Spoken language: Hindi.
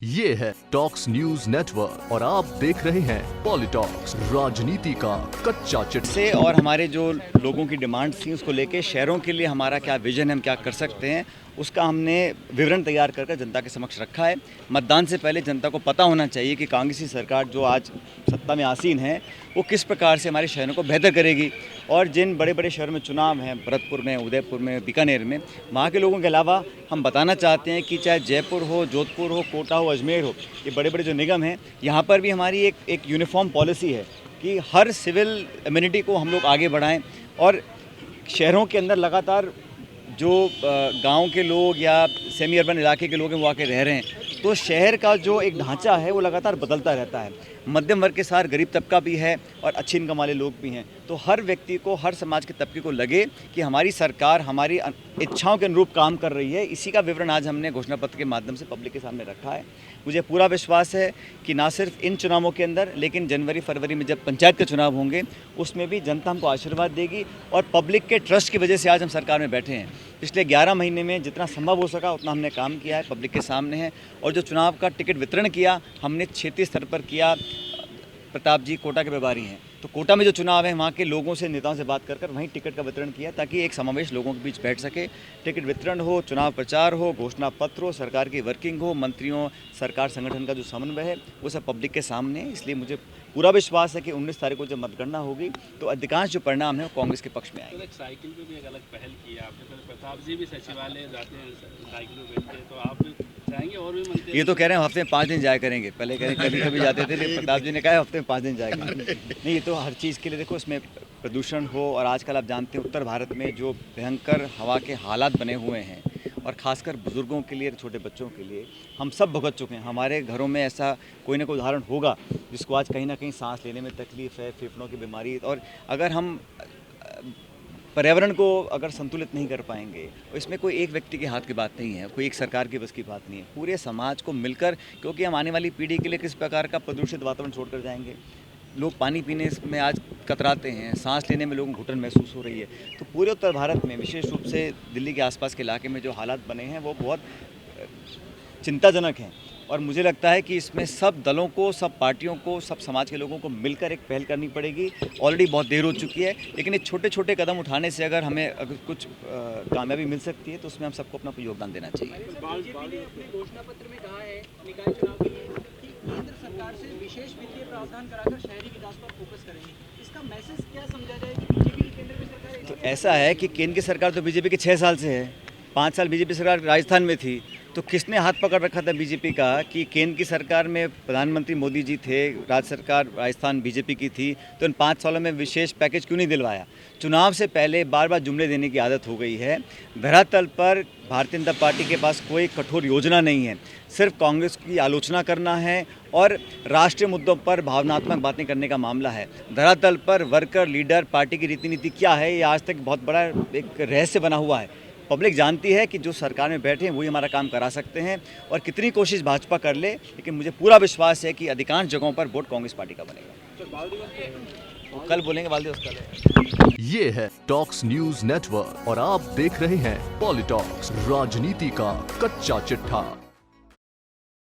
ये है टॉक्स न्यूज नेटवर्क और आप देख रहे हैं पॉलिटॉक्स, राजनीति का कच्चा चिट्ठा से। और हमारे जो लोगों की डिमांड्स थी उसको लेके शहरों के लिए हमारा क्या विजन है, हम क्या कर सकते हैं, उसका हमने विवरण तैयार कर जनता के समक्ष रखा है। मतदान से पहले जनता को पता होना चाहिए कि कांग्रेस की सरकार जो आज सत्ता में आसीन है वो किस प्रकार से हमारे शहरों को बेहतर करेगी। और जिन बड़े बड़े शहरों में चुनाव हैं, भरतपुर में, उदयपुर में, बीकानेर में, वहाँ के लोगों के अलावा हम बताना चाहते हैं कि चाहे जयपुर हो, जोधपुर हो, कोटा हो, अजमेर हो, ये बड़े बड़े जो निगम हैं, यहाँ पर भी हमारी एक यूनिफॉर्म पॉलिसी है कि हर सिविल एमिनिटी को हम लोग आगे बढ़ाएं। और शहरों के अंदर लगातार जो गांव के लोग या सेमी अर्बन इलाके के लोग हैं वो आके रह रहे हैं, तो शहर का जो एक ढांचा है वो लगातार बदलता रहता है। मध्यम वर्ग के साथ गरीब तबका भी है और अच्छी इनकम वाले लोग भी हैं। तो हर व्यक्ति को, हर समाज के तबके को लगे कि हमारी सरकार हमारी इच्छाओं के अनुरूप काम कर रही है। इसी का विवरण आज हमने घोषणा पत्र के माध्यम से पब्लिक के सामने रखा है। मुझे पूरा विश्वास है कि ना सिर्फ इन चुनावों के अंदर, लेकिन जनवरी फरवरी में जब पंचायत के चुनाव होंगे उसमें भी जनता हमको आशीर्वाद देगी। और पब्लिक के ट्रस्ट की वजह से आज हम सरकार में बैठे हैं। पिछले 11 महीने में जितना संभव हो सका उतना हमने काम किया है, पब्लिक के सामने है। और जो चुनाव का टिकट वितरण किया हमने क्षेत्रीय स्तर पर किया। प्रताप जी कोटा के प्रभारी हैं, तो कोटा में जो चुनाव है वहाँ के लोगों से, नेताओं से बात कर वहीं टिकट का वितरण किया ताकि एक समावेश लोगों के बीच बैठ सके। टिकट वितरण हो, चुनाव प्रचार हो, घोषणा पत्र हो, सरकार की वर्किंग हो, मंत्रियों, सरकार संगठन का जो समन्वय है वो सब पब्लिक के सामने है। इसलिए मुझे पूरा विश्वास है कि 19 तारीख को जब मतगणना होगी तो अधिकांश जो परिणाम है वो कांग्रेस के पक्ष में आएंगे। तो साइकिल पे भी एक अलग पहल की है आपने, प्रताप जी भी सचिवालय जाते हैं साइकिल पे बैठते हैं, तो आप चाहेंगे और भी मंत्री? ये तो कह रहे हैं हफ्ते में 5 दिन जाया करेंगे, पहले कह रहे कभी कभी जाते थे, लेकिन प्रताप जी ने कहा हफ्ते में 5 दिन जाएगा। नहीं, ये तो हर चीज़ के लिए देखो, इसमें प्रदूषण हो और आजकल आप जानते हैं उत्तर भारत में जो भयंकर हवा के हालात बने हुए हैं और ख़ासकर बुज़ुर्गों के लिए, छोटे बच्चों के लिए, हम सब भुगत चुके हैं। हमारे घरों में ऐसा कोई ना कोई उदाहरण होगा जिसको आज कहीं ना कहीं सांस लेने में तकलीफ़ है, फेफड़ों की बीमारी। और अगर हम पर्यावरण को अगर संतुलित नहीं कर पाएंगे, इसमें कोई एक व्यक्ति के हाथ की बात नहीं है, कोई एक सरकार की बस की बात नहीं है, पूरे समाज को मिलकर, क्योंकि हम आने वाली पीढ़ी के लिए किस प्रकार का प्रदूषित वातावरण छोड़कर जाएंगे। लोग पानी पीने में आज कतराते हैं, सांस लेने में लोगों को घुटन महसूस हो रही है। तो पूरे उत्तर भारत में, विशेष रूप से दिल्ली के आसपास के इलाके में जो हालात बने हैं वो बहुत चिंताजनक हैं। और मुझे लगता है कि इसमें सब दलों को, सब पार्टियों को, सब समाज के लोगों को मिलकर एक पहल करनी पड़ेगी। ऑलरेडी बहुत देर हो चुकी है, लेकिन ये छोटे छोटे कदम उठाने से अगर कुछ कामयाबी मिल सकती है तो उसमें हम सबको अपना योगदान देना चाहिए। बीजेपी ने अपने घोषणा पत्र में कहा है निकाय चुनाव के लिए कि केंद्र सरकार से विशेष वित्तीय प्रावधान कराकर शहरी विकास पर फोकस करेंगे। इसका मैसेज क्या समझा जाए कि बीजेपी की केंद्र में सरकार है? तो ऐसा है कि केंद्र की सरकार तो बीजेपी के 6 साल से है। 5 साल बीजेपी सरकार राजस्थान में थी, तो किसने हाथ पकड़ रखा था बीजेपी का कि केंद्र की सरकार में प्रधानमंत्री मोदी जी थे, राज्य सरकार राजस्थान बीजेपी की थी, तो इन 5 सालों में विशेष पैकेज क्यों नहीं दिलवाया? चुनाव से पहले बार बार जुमले देने की आदत हो गई है। धरातल पर भारतीय जनता पार्टी के पास कोई कठोर योजना नहीं है, सिर्फ कांग्रेस की आलोचना करना है और राष्ट्रीय मुद्दों पर भावनात्मक बातें करने का मामला है। धरातल पर वर्कर, लीडर, पार्टी की रीति नीति क्या है, ये आज तक बहुत बड़ा एक रहस्य बना हुआ है। पब्लिक जानती है कि जो सरकार में बैठे हैं वही हमारा काम करा सकते हैं, और कितनी कोशिश भाजपा कर ले, लेकिन मुझे पूरा विश्वास है कि अधिकांश जगहों पर वोट कांग्रेस पार्टी का बनेगा। तो कल बोलेंगे बाल दिवस कल। ये है टॉक्स न्यूज नेटवर्क और आप देख रहे हैं पॉलिटॉक्स, राजनीति का कच्चा चिट्ठा।